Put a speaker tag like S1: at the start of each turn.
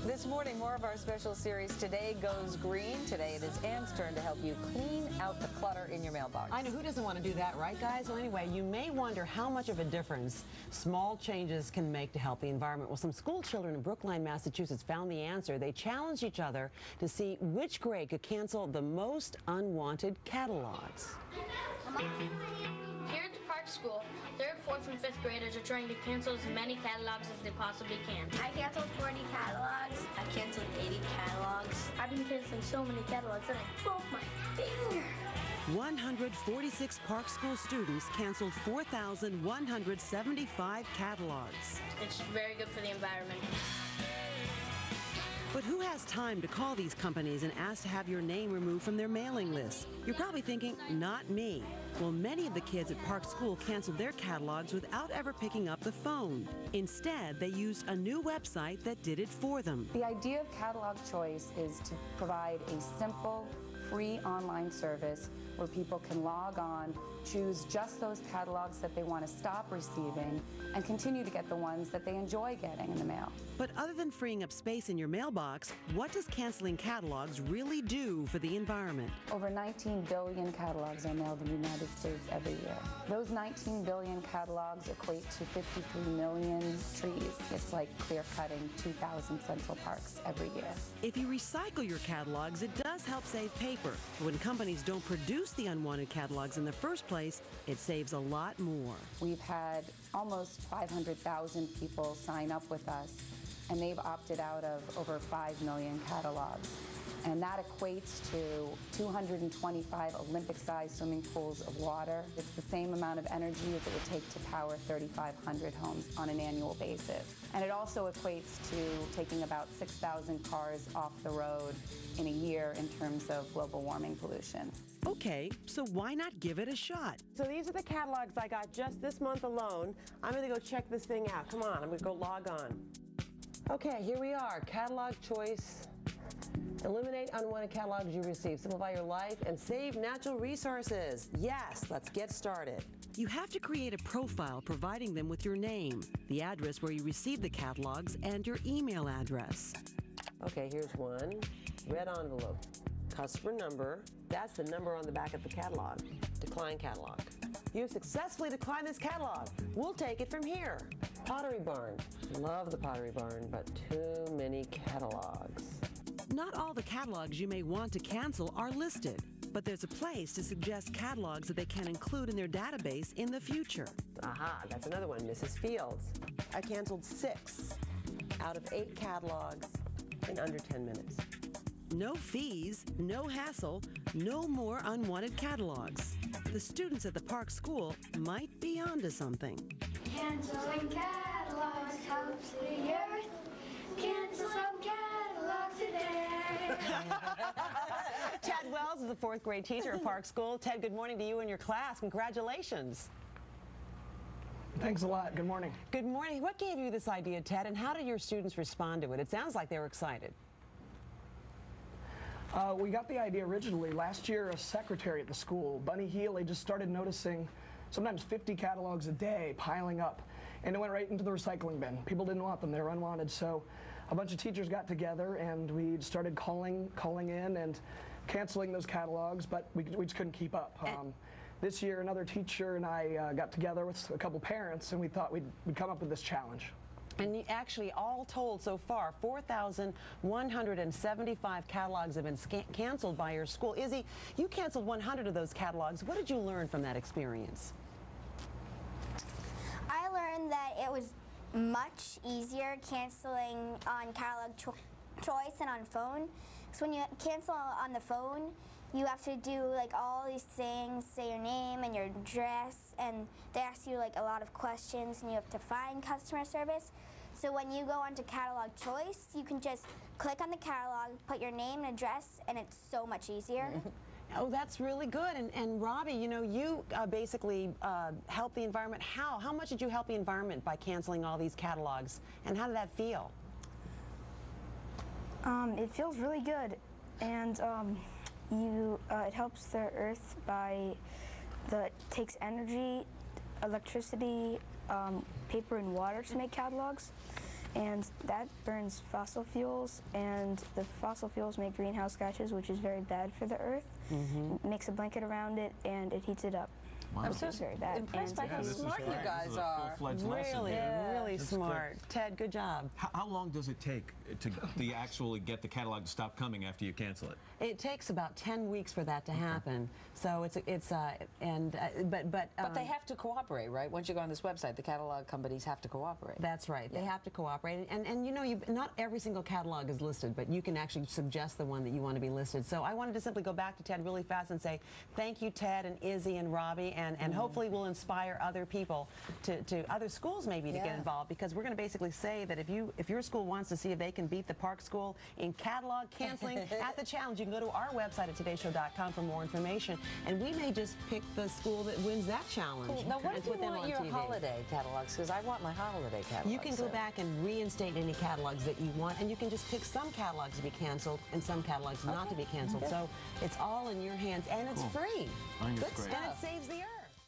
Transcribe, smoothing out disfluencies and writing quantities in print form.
S1: This morning, more of our special series, Today Goes Green. Today it is Anne's turn to help you clean out the clutter in your mailbox.
S2: I know, who doesn't want to do that, right, guys? Well, anyway, you may wonder how much of a difference small changes can make to help the environment. Well, some school children in Brookline, Massachusetts found the answer. They challenged each other to see which grade could cancel the most unwanted catalogs.
S3: Here at the Park School, 3rd, 4th, and 5th graders are trying to cancel as many catalogs as they possibly can.
S4: I canceled 40 catalogs.
S5: I canceled 80 catalogs.
S3: I've been canceling so many catalogs that I broke my finger.
S2: 146 Park School students canceled 4,175 catalogs.
S3: It's very good for the environment.
S2: But who has time to call these companies and ask to have your name removed from their mailing list? You're probably thinking, not me. Well, many of the kids at Park School canceled their catalogs without ever picking up the phone. Instead, they used a new website that did it for them.
S6: The idea of Catalog Choice is to provide a simple, free online service where people can log on, choose just those catalogs that they want to stop receiving, and continue to get the ones that they enjoy getting in the mail.
S2: But other than freeing up space in your mailbox, what does canceling catalogs really do for the environment?
S6: Over 19 billion catalogs are mailed in the United States every year. Those 19 billion catalogs equate to 53 million trees. It's like clear-cutting 2,000 Central Parks every year.
S2: If you recycle your catalogs, it does help save paper. But when companies don't produce the unwanted catalogs in the first place, it saves a lot more.
S6: We've had almost 500,000 people sign up with us, and they've opted out of over 5 million catalogs. And that equates to 225 Olympic-sized swimming pools of water. It's the same amount of energy as it would take to power 3,500 homes on an annual basis. And it also equates to taking about 6,000 cars off the road in a year in terms of global warming pollution.
S2: Okay, so why not give it a shot?
S7: So these are the catalogs I got just this month alone. I'm going to go check this thing out. Come on, I'm going to go log on. Okay, here we are. Catalog Choice. Eliminate unwanted catalogs you receive. Simplify your life and save natural resources. Yes, let's get started.
S2: You have to create a profile providing them with your name, the address where you receive the catalogs, and your email address.
S7: Okay, here's one. Red envelope. Customer number. That's the number on the back of the catalog. Decline catalog. You successfully declined this catalog. We'll take it from here. Pottery Barn. Love the Pottery Barn, but too many catalogs.
S2: Not all the catalogs you may want to cancel are listed, but there's a place to suggest catalogs that they can include in their database in the future.
S7: Aha, that's another one, Mrs. Fields. I canceled 6 out of 8 catalogs in under 10 minutes.
S2: No fees, no hassle, no more unwanted catalogs. The students at the Park School might be onto something.
S4: Canceling catalogs helps the earth. Cancel some catalogs today.
S7: Ted Wells is a 4th grade teacher at Park School. Ted, good morning to you and your class. Congratulations.
S8: Thanks a lot. Good morning.
S7: Good morning. What gave you this idea, Ted, and how did your students respond to it? It sounds like they were excited.
S8: We got the idea originally last year. A secretary at the school, Bunny Healy, just started noticing sometimes 50 catalogs a day piling up, and it went right into the recycling bin. People didn't want them. They were unwanted. So a bunch of teachers got together, and we started calling in and canceling those catalogs, but we just couldn't keep up. This year, another teacher and I got together with a couple parents, and we thought we'd come up with this challenge.
S7: And you actually, all told so far, 4,175 catalogs have been canceled by your school. Izzy, you canceled 100 of those catalogs. What did you learn from that experience?
S4: I learned that it was much easier canceling on catalog choice than on phone. Because when you cancel on the phone, you have to do like all these things, say your name and your address, and they ask you like a lot of questions, and you have to find customer service. So when you go onto Catalog Choice, you can just click on the catalog, put your name and address, and it's so much easier.
S7: Oh, that's really good. And Robbie, you know, you basically help the environment. How? How much did you help the environment by canceling all these catalogs? And how did that feel?
S9: It feels really good. And it helps the earth by it takes energy, electricity, paper and water to make catalogs. and that burns fossil fuels, and the fossil fuels make greenhouse gases, which is very bad for the earth. It makes a blanket around it, and it heats it up.
S1: Wow. I'm so
S9: very bad.
S1: impressed by how smart you guys are.
S2: Really smart. Ted, good job.
S10: How long does it take to actually get the catalog to stop coming after you cancel it?
S2: It takes about 10 weeks for that to happen. So but
S1: they have to cooperate, right? Once you go on this website, the catalog companies have to cooperate.
S2: That's right. They have to cooperate. And you know, not every single catalog is listed, but you can actually suggest the one that you want to be listed. So I wanted to simply go back to Ted really fast and say thank you, Ted and Izzy and Robbie, and hopefully we'll inspire other people to other schools maybe to get involved, because we're going to basically say that if your school wants to see if they can beat the Park School in catalog canceling at the challenge, you can go to our website at todayshow.com for more information, and we may just pick the school that wins that challenge.
S1: Cool. Now, what if you want your holiday catalogs? Because I want my holiday catalogs.
S2: You can go back and reinstate any catalogs that you want, and you can just pick some catalogs to be canceled and some catalogs not to be canceled. So it's all in your hands, and it's free.
S10: I think it's great.
S2: And it saves the earth.